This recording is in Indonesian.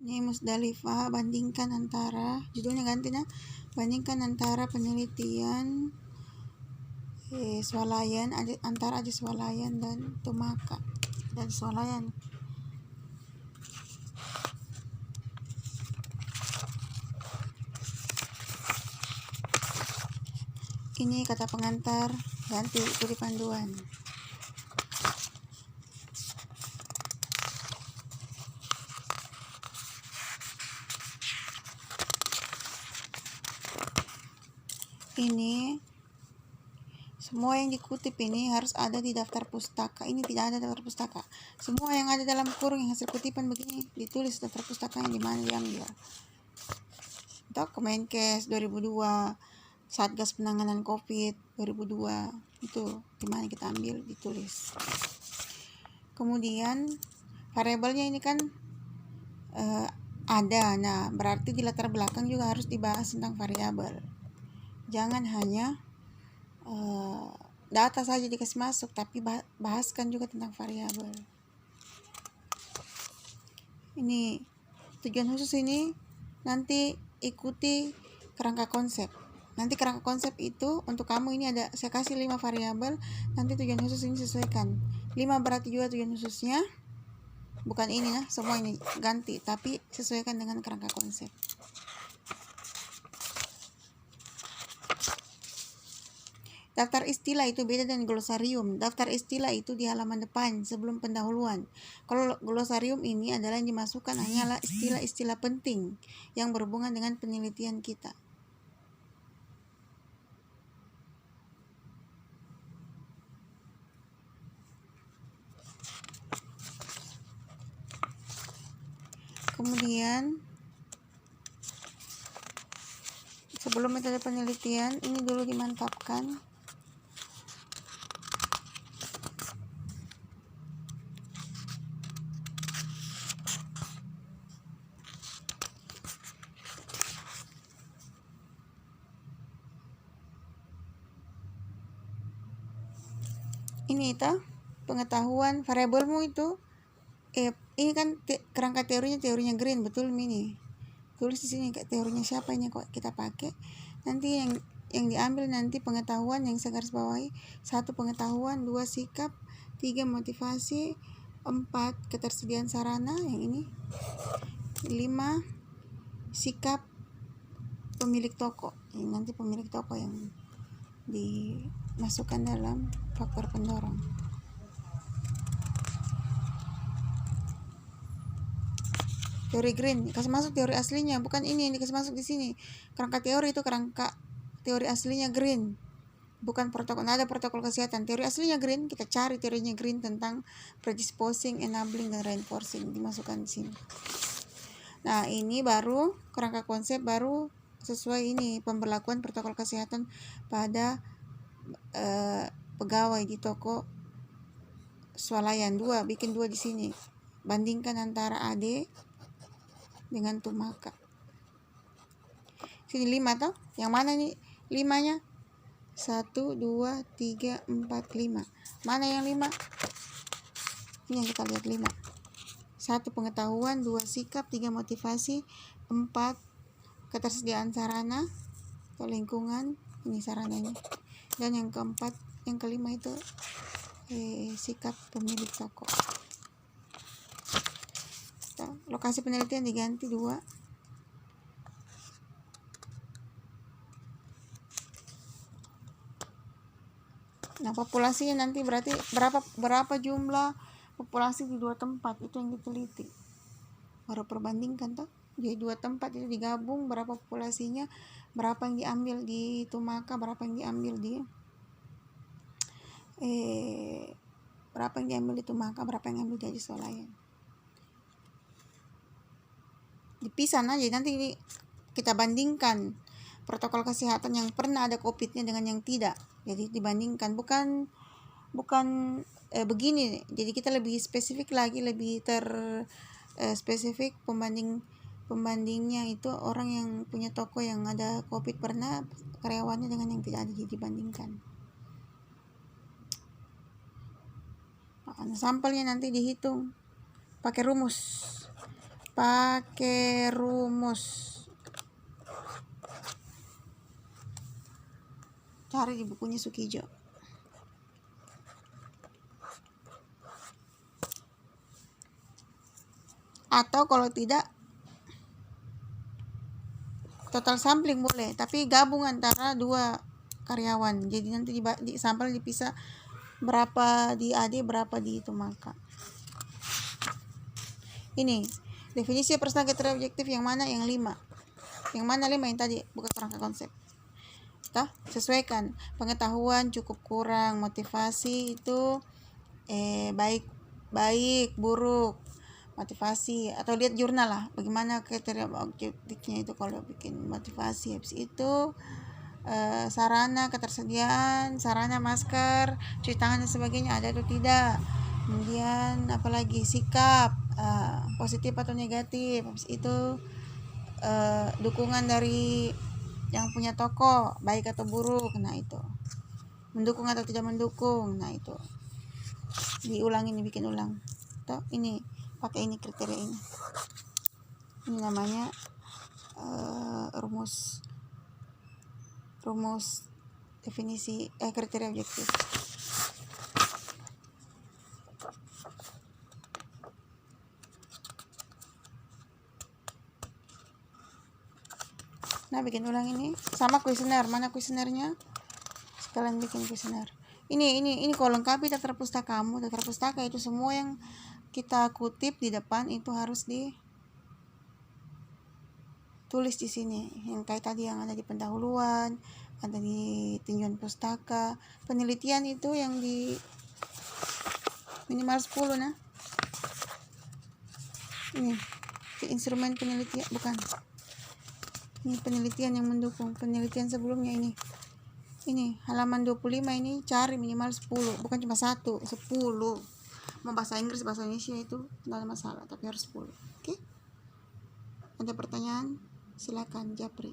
Ini Musdalifah, bandingkan antara, judulnya ganti nah, bandingkan antara penelitian swalayan antara Aji Swalayan dan Tumaka dan Swalayan. Ini kata pengantar, ganti ikuti panduan. Ini semua yang dikutip ini harus ada di daftar pustaka. Ini tidak ada daftar pustaka. Semua yang ada dalam kurung yang hasil kutipan begini ditulis daftar pustaka yang di mana diambil. Untuk Kemenkes 2002, Satgas Penanganan Covid 2002, itu di mana kita ambil ditulis. Kemudian variabelnya ini kan ada. Nah, berarti di latar belakang juga harus dibahas tentang variabel. Jangan hanya data saja dikasih masuk, tapi bahaskan juga tentang variabel. Ini tujuan khusus ini nanti ikuti kerangka konsep. Nanti kerangka konsep itu untuk kamu ini ada, saya kasih 5 variabel, nanti tujuan khusus ini sesuaikan. 5 berarti juga tujuan khususnya bukan ini nah, semua ini ganti, tapi sesuaikan dengan kerangka konsep. Daftar istilah itu beda dengan glosarium. Daftar istilah itu di halaman depan sebelum pendahuluan. Kalau glosarium ini adalah yang dimasukkan hanyalah istilah-istilah penting yang berhubungan dengan penelitian kita. Kemudian sebelum metode penelitian ini dulu dimantapkan. Ini itu pengetahuan variabelmu itu ini kan kerangka teorinya Green, betul ini. Tulis di sini teorinya siapa ini kok kita pakai. Nanti yang diambil nanti pengetahuan yang saya garis bawahi. 1 pengetahuan, 2 sikap, 3 motivasi, 4 ketersediaan sarana yang ini, 5 sikap pemilik toko. Ini nanti pemilik toko yang dimasukkan dalam faktor pendorong. Teori Green kasih masuk teori aslinya, bukan ini yang dikasih masuk di sini. Kerangka teori itu kerangka teori aslinya Green, bukan protokol. Ada protokol kesehatan. Teori aslinya Green, kita cari teorinya Green tentang predisposing, enabling, dan reinforcing, dimasukkan di sini. Nah, ini baru kerangka konsep baru sesuai ini pemberlakuan protokol kesehatan pada pegawai di toko swalayan. 2, bikin 2 di sini. Bandingkan antara AD dengan Tumaka. Sini 5 toh. Yang mana nih 5-nya? 1, 2, 3, 4, 5. Mana yang 5? Ini yang kita lihat 5. 1 pengetahuan, 2 sikap, 3 motivasi, 4 ketersediaan sarana atau lingkungan, ini sarananya. Dan yang keempat, yang kelima itu sikap pemilik toko. Lokasi penelitian diganti 2. Nah, populasinya nanti berarti berapa jumlah populasi di 2 tempat itu yang diteliti. Baru perbandingkan toh. Jadi 2 tempat itu digabung, berapa populasinya, berapa yang diambil di Tumaka, berapa yang diambil di berapa yang diambil di Tumaka, berapa yang diambil di Aji Swalayan. Dipisah aja, nanti kita bandingkan protokol kesehatan yang pernah ada COVID-nya dengan yang tidak. Jadi dibandingkan, bukan begini. Jadi kita lebih spesifik lagi, lebih spesifik pembandingnya itu orang yang punya toko yang ada COVID pernah, karyawannya dengan yang tidak ada, jadi dibandingkan. Nah, sampelnya nanti dihitung pakai rumus. pakai rumus. Cari di bukunya Sukijo. Atau kalau tidak total sampling boleh, tapi gabung antara dua karyawan. Jadi nanti di sampel dipisah berapa di AD, berapa di itu maka. Ini definisi personal kriteria objektif yang mana? Yang 5. Yang mana 5 yang tadi bukan kerangka konsep. Sesuaikan pengetahuan cukup kurang, motivasi itu baik buruk, motivasi, atau lihat jurnal lah bagaimana kriteria objektifnya itu kalau bikin motivasi. Habis itu sarana ketersediaan, sarana masker, cuci tangan dan sebagainya ada atau tidak. Kemudian apalagi sikap positif atau negatif. Habis itu dukungan dari yang punya toko baik atau buruk. Nah itu mendukung atau tidak mendukung. Nah itu diulang, ini bikin ulang. Ini pakai ini kriteria ini namanya rumus definisi kriteria objektif. Nah bikin ulang ini sama kuesioner. Mana kuesionernya? Sekalian bikin kuesioner. Ini kalau lengkapi daftar pustakamu. Daftar pustaka itu semua yang kita kutip di depan itu harus ditulis di sini. Yang kayak tadi yang ada di pendahuluan, ada di tinjauan pustaka. Penelitian itu yang di minimal 10 nah. Ini instrumen penelitian, bukan. Ini penelitian yang mendukung. Penelitian sebelumnya ini halaman 25 ini cari minimal 10, bukan cuma 1, 10. Mau bahasa Inggris, bahasa Indonesia itu tidak ada masalah, tapi harus 10. Oke? Ada pertanyaan? Silakan Japri.